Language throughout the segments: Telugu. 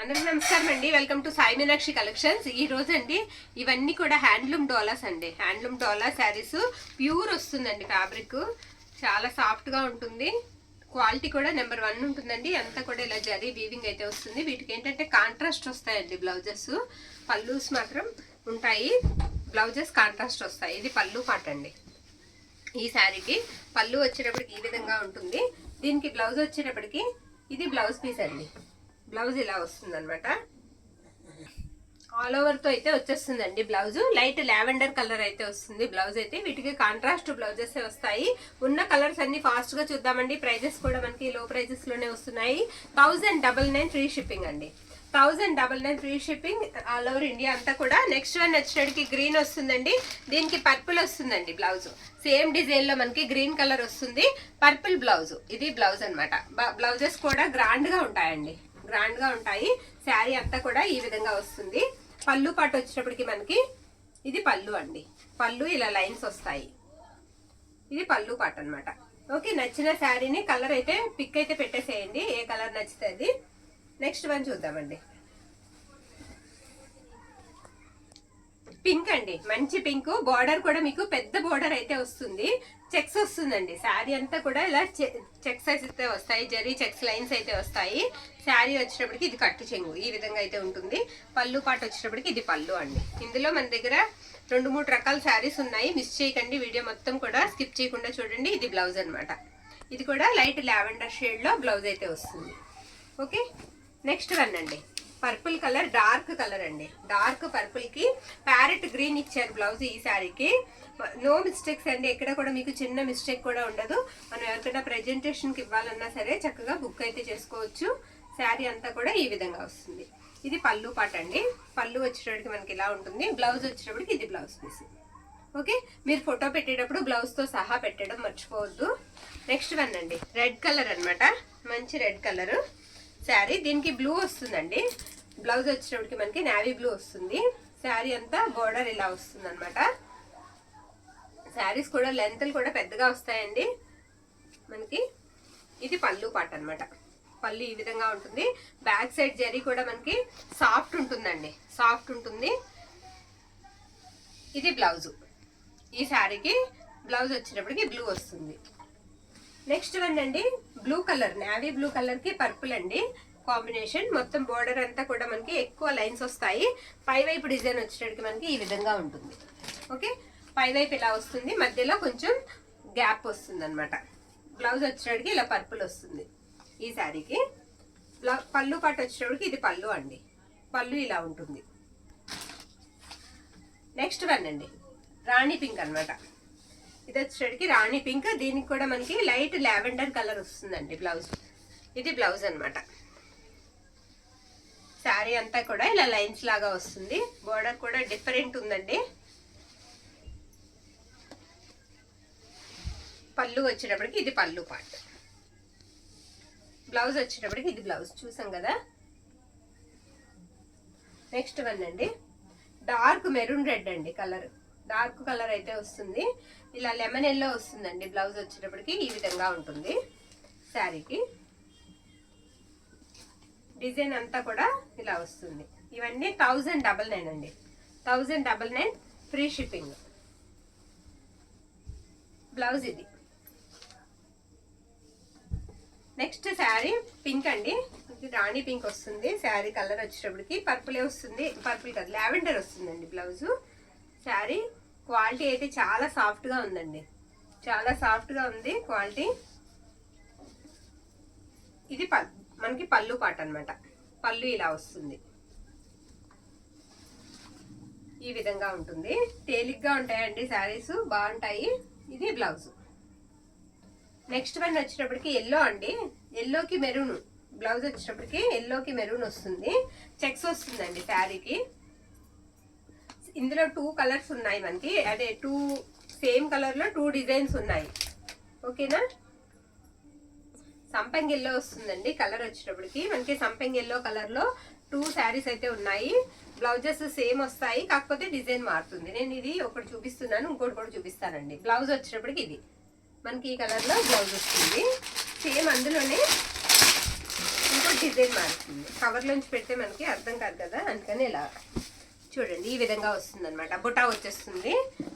అందరికీ నమస్కారం అండి. Welcome to Sai Meenakshi collections. ఈ రోజు అండి ఇవన్నీ కూడా హ్యాండ్లూమ్ డోలాస్ అండి. హ్యాండ్లూమ్ డోలా శారీస్ ప్యూర్ వస్తుందండి. ఫ్యాబ్రిక్ చాలా సాఫ్ట్ గా ఉంటుంది. క్వాలిటీ కూడా నెంబర్ 1 ఉంటుందండి. అంతా కూడా ఇలా జరీ వీవింగ్ అయితే వస్తుంది. వీటికి ఏంటంటే కాంట్రాస్ట్ వస్తాయండి బ్లౌజెస్. పల్లూస్ మాత్రం ఉంటాయి, బ్లౌజెస్ కాంట్రాస్ట్ వస్తాయి. ఇది పళ్ళు పాట అండి. ఈ శారీకి పళ్ళు వచ్చేటప్పటికి ఈ విధంగా ఉంటుంది. దీనికి బ్లౌజ్ వచ్చేటప్పటికి ఇది బ్లౌజ్ పీస్ అండి. బ్లౌజ్ ఇలా వస్తుంది అనమాట. ఆల్ ఓవర్ తో అయితే వచ్చేస్తుందండి. బ్లౌజ్ లైట్ లావెండర్ కలర్ అయితే వస్తుంది బ్లౌజ్ అయితే. వీటికి కాంట్రాస్ట్ బ్లౌజెస్ వస్తాయి. ఉన్న కలర్స్ అన్ని ఫాస్ట్ గా చూద్దామండి. ప్రైజెస్ కూడా మనకి లో ప్రైజెస్ లోనే వస్తున్నాయి. 1099 ఫ్రీ షిప్పింగ్ అండి. 1099 free shipping all over India అంతా కూడా. నెక్స్ట్ వన్ వచ్చేటికి గ్రీన్ వస్తుందండి. దీనికి పర్పుల్ వస్తుందండి. బ్లౌజ్ సేమ్ డిజైన్ లో మనకి గ్రీన్ కలర్ వస్తుంది. Purple blouse. ఇది బ్లౌజ్ అనమాట. బ్లౌజెస్ కూడా గ్రాండ్ గా ఉంటాయండి, గ్రాండ్ గా ఉంటాయి. శారీ అంతా కూడా ఈ విధంగా వస్తుంది. పళ్ళు పాటు వచ్చేటప్పటికి మనకి ఇది పళ్ళు అండి. పళ్ళు ఇలా లైన్స్ వస్తాయి. ఇది పళ్ళు పాటు అనమాట. ఓకే, నచ్చిన శారీని కలర్ అయితే పిక్ అయితే పెట్టేసేయండి, ఏ కలర్ నచ్చితే అది. నెక్స్ట్ వన్ చూద్దామండి. పింక్ అండి, మంచి పింక్. బార్డర్ కూడా మీకు పెద్ద బార్డర్ అయితే వస్తుంది. చెక్స్ వస్తుందండి. శారీ అంతా కూడా ఇలా చెక్స్ అయితే వస్తాయి, జరీ చెక్స్ లైన్స్ అయితే వస్తాయి. శారీ వచ్చేటప్పటికి ఇది కట్టు చెంగు ఈ విధంగా అయితే ఉంటుంది. పళ్ళు పాటు వచ్చేటప్పటికి ఇది పళ్ళు అండి. ఇందులో మన దగ్గర 2-3 రకాల శారీస్ ఉన్నాయి. మిస్ చేయకండి, వీడియో మొత్తం కూడా స్కిప్ చేయకుండా చూడండి. ఇది బ్లౌజ్ అనమాట. ఇది కూడా లైట్ లావెండర్ షేడ్ లో బ్లౌజ్ అయితే వస్తుంది. ఓకే, నెక్స్ట్ వన్ అండి. పర్పుల్ కలర్, డార్క్ కలర్ అండి. డార్క్ పర్పుల్ కి ప్యారెట్ గ్రీన్ ఇచ్చారు బ్లౌజ్ ఈ శారీకి. నో మిస్టేక్స్ అండి, ఎక్కడ కూడా మీకు చిన్న మిస్టేక్ కూడా ఉండదు. మనం ఎవరికైనా ప్రెజెంటేషన్ కి ఇవ్వాలన్నా సరే చక్కగా బుక్ అయితే చేసుకోవచ్చు. శారీ అంతా కూడా ఈ విధంగా వస్తుంది. ఇది పళ్ళు పాట అండి. పళ్ళు వచ్చేటప్పటికి మనకి ఇలా ఉంటుంది. బ్లౌజ్ వచ్చేటప్పటికి ఇది బ్లౌజ్ పీస్. ఓకే, మీరు ఫోటో పెట్టేటప్పుడు బ్లౌజ్ తో సహా పెట్టడం మర్చిపోవద్దు. నెక్స్ట్ వన్ అండి, రెడ్ కలర్ అనమాట. మంచి రెడ్ కలర్ శారీ. దీనికి బ్లూ వస్తుందండి. బ్లౌజ్ వచ్చేటప్పటికి మనకి నావీ బ్లూ వస్తుంది. శారీ అంతా బోర్డర్ ఇలా వస్తుంది అనమాట. శారీస్ కూడా లెంత్లు కూడా పెద్దగా వస్తాయండి మనకి. ఇది పళ్ళు పాట అనమాట. పళ్ళు ఈ విధంగా ఉంటుంది. బ్యాక్ సైడ్ జరీ కూడా మనకి సాఫ్ట్ ఉంటుందండి, సాఫ్ట్ ఉంటుంది. ఇది బ్లౌజ్. ఈ శారీకి బ్లౌజ్ వచ్చేటప్పటికి బ్లూ వస్తుంది. నెక్స్ట్ వన్ అండి, blue colour, navy blue colour కి పర్పుల్ అండి కాంబినేషన్. మొత్తం బోర్డర్ అంతా కూడా మనకి ఎక్కువ లైన్స్ వస్తాయి. పై వైపు డిజైన్ వచ్చేటప్పటికి మనకి ఈ విధంగా ఉంటుంది. ఓకే, పై వైపు ఇలా వస్తుంది, మధ్యలో కొంచెం గ్యాప్ వస్తుంది అనమాట. బ్లౌజ్ వచ్చేటప్పటికి ఇలా పర్పుల్ వస్తుంది ఈ శారీకి. పళ్ళు పాటు వచ్చేటప్పటికి ఇది పళ్ళు అండి. పళ్ళు ఇలా ఉంటుంది. నెక్స్ట్ వన్ అండి, రాణి పింక్ అనమాట. ఇది వచ్చేటప్పటికి రాణి పింక్. దీనికి కూడా మనకి లైట్ లావెండర్ కలర్ వస్తుందండి బ్లౌజ్. ఇది బ్లౌజ్ అనమాట. శారీ అంతా కూడా ఇలా లైన్స్ లాగా వస్తుంది. బోర్డర్ కూడా డిఫరెంట్ ఉందండి. పళ్ళు వచ్చేటప్పటికి ఇది పళ్ళు పార్ట్. బ్లౌజ్ వచ్చేటప్పటికి ఇది బ్లౌజ్. చూసాం కదా. నెక్స్ట్ వన్ అండి, డార్క్ మెరూన్ రెడ్ అండి కలర్. డార్క్ కలర్ అయితే వస్తుంది. ఇలా లెమన్ ఎల్లో వస్తుందండి. బ్లౌజ్ వచ్చేటప్పటికి ఈ విధంగా ఉంటుంది శారీకి. డిజైన్ అంతా కూడా ఇలా వస్తుంది. ఇవన్నీ 1099 అండి. 1099 ఫ్రీ షిప్పింగ్. బ్లౌజ్ ఇది. నెక్స్ట్ శారీ పింక్ అండి. ఇది రాణి పింక్ వస్తుంది. శారీ కలర్ వచ్చేటప్పటికి పర్పులే వస్తుంది. పర్పుల్ కలర్ లావెండర్ వస్తుందండి బ్లౌజ్. శారీ క్వాలిటీ అయితే చాలా సాఫ్ట్ గా ఉందండి, చాలా సాఫ్ట్ గా ఉంది క్వాలిటీ. ఇది మనకి పళ్ళు పాట అనమాట. పళ్ళు ఇలా వస్తుంది, ఈ విధంగా ఉంటుంది. తేలిగ్గా ఉంటాయండి శారీస్, బాగుంటాయి. ఇది బ్లౌజ్. నెక్స్ట్ వన్ వచ్చేటప్పటికి ఎల్లో అండి. ఎల్లోకి మెరూన్. బ్లౌజ్ వచ్చేటప్పటికి ఎల్లోకి మెరూన్ వస్తుంది. చెక్స్ వస్తుందండి శారీకి. ఇందులో 2 కలర్స్ ఉన్నాయి మనకి. అదే 2 సేమ్ కలర్ లో 2 డిజైన్స్ ఉన్నాయి. ఓకేనా. సంపంగి ఎల్లో వస్తుందండి కలర్ వచ్చేటప్పటికి మనకి. సంపంగి ఎల్లో కలర్ లో 2 శారీస్ అయితే ఉన్నాయి. బ్లౌజెస్ సేమ్ వస్తాయి, కాకపోతే డిజైన్ మారుతుంది. నేను ఇది ఒకటి చూపిస్తున్నాను, ఇంకోటి కూడా చూపిస్తానండి. బ్లౌజ్ వచ్చేటప్పటికి ఇది మనకి ఈ కలర్ లో బ్లౌజ్ వస్తుంది. సేమ్ అందులోనే ఇంకో డిజైన్ మారుతుంది. కవర్లోంచి పెడితే మనకి అర్థం కాదు కదా, అందుకని ఇలా చూడండి ఈ విధంగా వస్తుంది అనమాట. బుటా వచ్చేస్తుంది,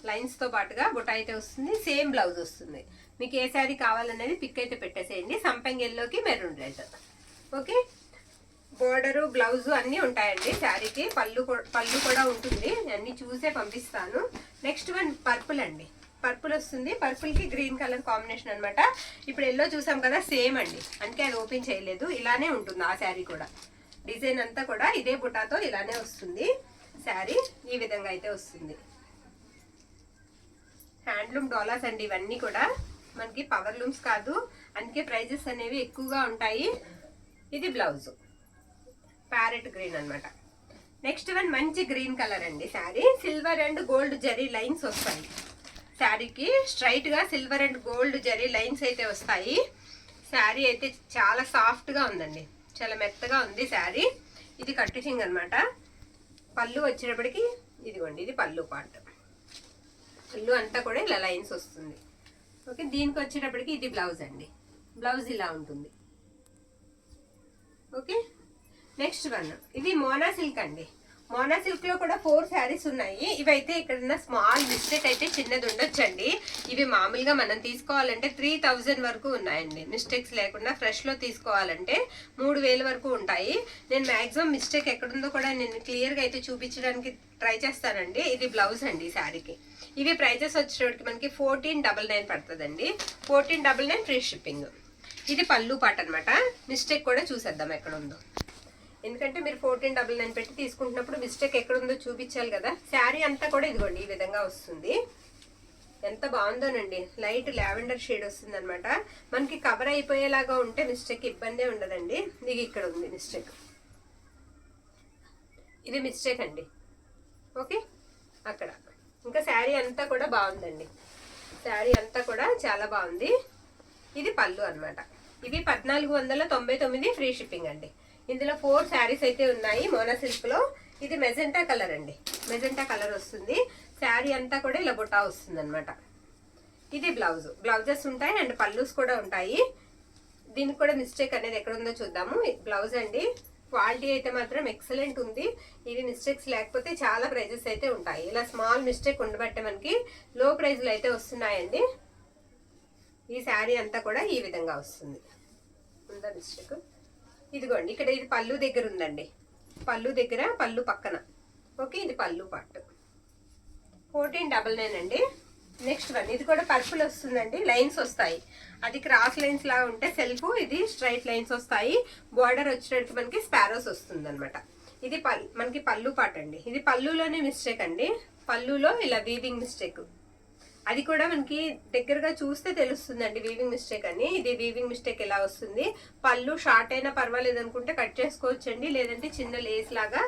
లైన్స్తో పాటుగా బుటా అయితే వస్తుంది. సేమ్ బ్లౌజ్ వస్తుంది. మీకు ఏ శారీ కావాలనేది పిక్ అయితే పెట్టేసేయండి. సంపంగి ఎల్లోకి maroon red. Okay, border blouse అన్నీ ఉంటాయండి శారీకి. పళ్ళు కూడా ఉంటుంది, అన్నీ చూసే పంపిస్తాను. నెక్స్ట్ వన్ పర్పుల్ అండి. పర్పుల్ వస్తుంది, పర్పుల్కి గ్రీన్ కలర్ కాంబినేషన్ అనమాట. ఇప్పుడు ఎల్లో చూసాం కదా, సేమ్ అండి, అందుకే అది ఓపెన్ చేయలేదు. ఇలానే ఉంటుంది ఆ శారీ కూడా. డిజైన్ అంతా కూడా ఇదే బుటాతో ఇలానే వస్తుంది. శారీ ఈ విధంగా అయితే వస్తుంది. హ్యాండ్లూమ్ డోలాస్ అండి ఇవన్నీ కూడా, మనకి పవర్ లూమ్స్ కాదు, అందుకే ప్రైజెస్ అనేవి ఎక్కువగా ఉంటాయి. ఇది బ్లౌజ్ ప్యారెట్ గ్రీన్ అనమాట. నెక్స్ట్ వన్ మంచి గ్రీన్ కలర్ అండి. Sari silver and gold zari lines వస్తాయి శారీకి. స్ట్రైట్గా silver and gold zari lines అయితే వస్తాయి. శారీ అయితే చాలా సాఫ్ట్గా ఉందండి, చాలా మెత్తగా ఉంది శారీ. ఇది కట్టింగ్ అనమాట. పళ్ళు వచ్చేటప్పటికి ఇదిగోండి, ఇది పళ్ళు పార్ట్. పళ్ళు అంతా కూడా ఇలా లైన్స్ వస్తుంది. ఓకే, దీనికి వచ్చేటప్పటికి ఇది బ్లౌజ్ అండి. బ్లౌజ్ ఇలా ఉంటుంది. ఓకే, నెక్స్ట్ వన్ ఇది మోనా సిల్క్ అండి. మోనా సిల్క్ లో కూడా 4 శారీస్ ఉన్నాయి. ఇవైతే ఇక్కడ స్మాల్ మిస్టేక్ అయితే చిన్నది ఉండొచ్చండి. ఇవి మామూలుగా మనం తీసుకోవాలంటే 3000 వరకు ఉన్నాయండి. మిస్టేక్స్ లేకుండా ఫ్రెష్ లో తీసుకోవాలంటే 3000 వరకు ఉంటాయి. నేను మాక్సిమం మిస్టేక్ ఎక్కడుందో కూడా నేను క్లియర్ గా అయితే చూపించడానికి ట్రై చేస్తానండి. ఇది బ్లౌజ్ అండి ఈ శారీకి. ఇవి ప్రైజెస్ వచ్చేటప్పటికి మనకి 1499 పడుతుందండి. 1499 ఫ్రీ షిప్పింగ్. ఇది పళ్ళు పాట అనమాట. మిస్టేక్ కూడా చూసేద్దాం ఎక్కడ ఉందో, ఎందుకంటే మీరు 1499 పెట్టి తీసుకుంటున్నప్పుడు మిస్టేక్ ఎక్కడుందో చూపించాలి కదా. శారీ అంతా కూడా ఇదిగోండి ఈ విధంగా వస్తుంది. ఎంత బాగుందోనండి, లైట్ లావెండర్ షేడ్ వస్తుంది అనమాట. మనకి కవర్ అయిపోయేలాగా ఉంటే మిస్టేక్ ఇబ్బందే ఉండదండి. ఇది ఇక్కడ ఉంది మిస్టేక్, ఇది మిస్టేక్ అండి. ఓకే, అక్కడ ఇంకా శారీ అంతా కూడా బాగుందండి. శారీ అంతా కూడా చాలా బాగుంది. ఇది పళ్ళు అనమాట. ఇవి 1499 ఫ్రీ షిప్పింగ్ అండి. ఇందులో 4 శారీస్ అయితే ఉన్నాయి మోనా సిల్క్ లో. ఇది మెజెంటా కలర్ అండి, మెజెంటా కలర్ వస్తుంది. శారీ అంతా కూడా ఇలా బుట్టా వస్తుంది అనమాట. ఇది బ్లౌజ్, బ్లౌజెస్ ఉంటాయి అండ్ పల్లూస్ కూడా ఉంటాయి. దీనికి కూడా మిస్టేక్ అనేది ఎక్కడ ఉందో చూద్దాము. బ్లౌజ్ అండి, క్వాలిటీ అయితే మాత్రం ఎక్సలెంట్ ఉంది. ఇవి మిస్టేక్స్ లేకపోతే చాలా ప్రైజెస్ అయితే ఉంటాయి. ఇలా స్మాల్ మిస్టేక్ ఉండబట్టే మనకి లో ప్రైజ్లు అయితే వస్తున్నాయండి. ఈ శారీ అంతా కూడా ఈ విధంగా వస్తుంది. ఉందా మిస్టేక్? ఇదిగోండి ఇక్కడ ఇది పళ్ళు దగ్గర ఉందండి, పళ్ళు దగ్గర, పళ్ళు పక్కన. ఓకే, ఇది పళ్ళు పార్ట్. 1499 అండి. నెక్స్ట్ వన్ ఇది కూడా పర్పుల్ వస్తుందండి, లైన్స్ వస్తాయి. అది క్రాస్ లైన్స్ లాగా ఉంటే సెల్ఫ్, ఇది స్ట్రైట్ లైన్స్ వస్తాయి. బార్డర్ వచ్చేటట్టు మనకి స్పారోస్ వస్తుంది అనమాట. ఇది మనకి పళ్ళు పార్ట్ అండి. ఇది పళ్ళులోనే మిస్టేక్ అండి, పళ్ళులో ఇలా వీవింగ్ మిస్టేక్. అది కూడా మనకి దగ్గరగా చూస్తే తెలుస్తుందండి వీవింగ్ మిస్టేక్ అని. ఇది వీవింగ్ మిస్టేక్ ఎలా వస్తుంది. పళ్ళు షార్ట్ అయినా పర్వాలేదు అనుకుంటే కట్ చేసుకోవచ్చండి, లేదంటే చిన్న లేస్ లాగా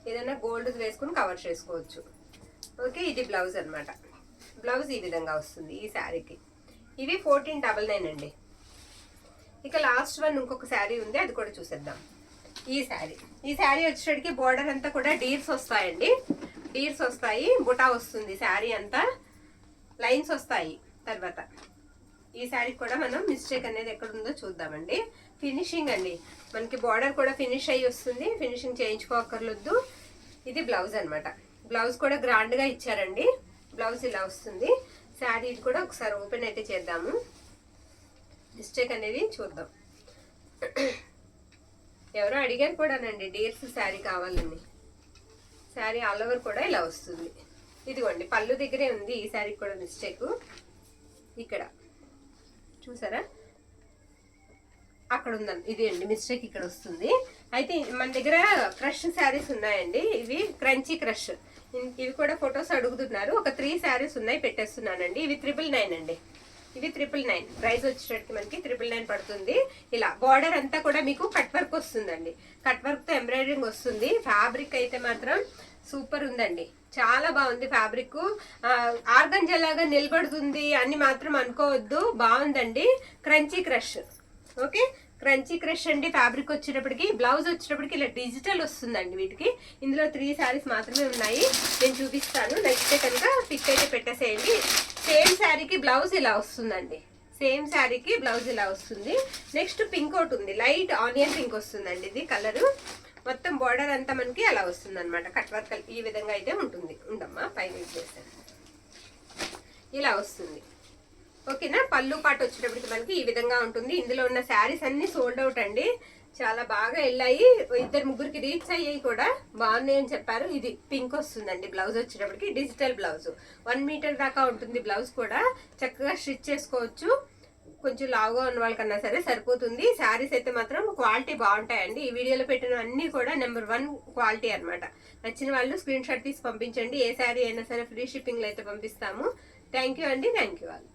ఏదైనా గోల్డ్ వేసుకుని కవర్ చేసుకోవచ్చు. ఓకే, ఇది బ్లౌజ్ అనమాట. బ్లౌజ్ ఈ విధంగా వస్తుంది ఈ శారీకి. ఇవి 1499 అండి. ఇక లాస్ట్ వన్ ఇంకొక శారీ ఉంది, అది కూడా చూసేద్దాం. ఈ శారీ వచ్చేటికి బోర్డర్ అంతా కూడా డీర్స్ వస్తాయండి. డీర్స్ వస్తాయి, బుటా వస్తుంది, శారీ అంతా లైన్స్ వస్తాయి. తర్వాత ఈ శారీ కూడా మనం మిస్టేక్ అనేది ఎక్కడ ఉందో చూద్దామండి. ఫినిషింగ్ అండి, మనకి బార్డర్ కూడా ఫినిష్ అయ్యి వస్తుంది, ఫినిషింగ్ చేయించుకోకర్లొద్దు. ఇది బ్లౌజ్ అనమాట. బ్లౌజ్ కూడా గ్రాండ్ గా ఇచ్చారండి. బ్లౌజ్ ఇలా వస్తుంది. శారీ కూడా ఒకసారి ఓపెన్ అయితే చేద్దాము, మిస్టేక్ అనేది చూద్దాం. ఎవరో అడిగారు కూడానండి డీర్స్ శారీ కావాలని. శారీ ఆల్ ఓవర్ కూడా ఇలా వస్తుంది. ఇదిగోండి పళ్ళు దగ్గరే ఉంది ఈ శారీ కూడా మిస్టేక్. ఇక్కడ చూసారా, అక్కడ ఉందండి, ఇది అండి మిస్టేక్ ఇక్కడ వస్తుంది. అయితే మన దగ్గర క్రష్ శారీస్ ఉన్నాయండి, ఇవి క్రంచీ క్రష్. ఇవి కూడా ఫొటోస్ అడుగుతున్నారు. ఒక 3 శారీస్ ఉన్నాయి, పెట్టేస్తున్నానండి. ఇవి 999 అండి. ఇవి 999. ప్రైస్ వచ్చేటట్టు మనకి 999 పడుతుంది. ఇలా బార్డర్ అంతా కూడా మీకు కట్ వర్క్ వస్తుందండి. కట్ వర్క్ తో ఎంబ్రాయిడరింగ్ వస్తుంది. ఫ్యాబ్రిక్ అయితే మాత్రం సూపర్ ఉందండి, చాలా బాగుంది. ఫ్యాబ్రిక్ ఆర్గంజా లాగా నిలబడుతుంది అని మాత్రం అనుకోవద్దు, బాగుందండి. Crunchy crush. Okay, crunchy crush అండి. ఫ్యాబ్రిక్ వచ్చేటప్పటికి, బ్లౌజ్ వచ్చేటప్పటికి ఇలా డిజిటల్ వస్తుందండి వీటికి. ఇందులో 3 శారీస్ మాత్రమే ఉన్నాయి, నేను చూపిస్తాను. నెక్స్ట్ కనుక పిక్ అయితే పెట్టేసేయండి. సేమ్ శారీకి బ్లౌజ్ ఇలా వస్తుందండి. సేమ్ శారీకి బ్లౌజ్ ఇలా వస్తుంది. నెక్స్ట్ పింక్ ఒకటి ఉంది, లైట్ ఆనియన్ పింక్ వస్తుందండి ఇది కలరు. మొత్తం బార్డర్ అంతా మనకి అలా వస్తుంది అనమాట. కట్ వర్క్ ఈ విధంగా అయితే ఉంటుంది. ఉండమ్మా పైన చేస్తాను, ఇలా వస్తుంది. ఓకేనా. పళ్ళు పాటు వచ్చేటప్పటికి మనకి ఈ విధంగా ఉంటుంది. ఇందులో ఉన్న శారీస్ అన్ని సోల్డ్ అవుట్ అండి, చాలా బాగా వెళ్ళాయి. 2-3కి రీచ్ అయ్యాయి కూడా, బాగున్నాయి అని చెప్పారు. ఇది పింక్ వస్తుందండి బ్లౌజ్ వచ్చేటప్పటికి, డిజిటల్ బ్లౌజ్ 1 మీటర్ దాకా ఉంటుంది. బ్లౌజ్ కూడా చక్కగా స్టిచ్ చేసుకోవచ్చు. కొంచెం లావుగా ఉన్న వాళ్ళకన్నా సరే సరిపోతుంది. శారీస్ అయితే మాత్రం క్వాలిటీ బాగుంటాయండి. ఈ వీడియోలో పెట్టిన అన్ని కూడా నెంబర్ 1 క్వాలిటీ అనమాట. నచ్చిన వాళ్ళు స్క్రీన్ షాట్ తీసి పంపించండి. ఏ శారీ అయినా సరే ఫ్రీ షిప్పింగ్లో అయితే పంపిస్తాము. థ్యాంక్ యూ అండి, థ్యాంక్ యూ ఆల్.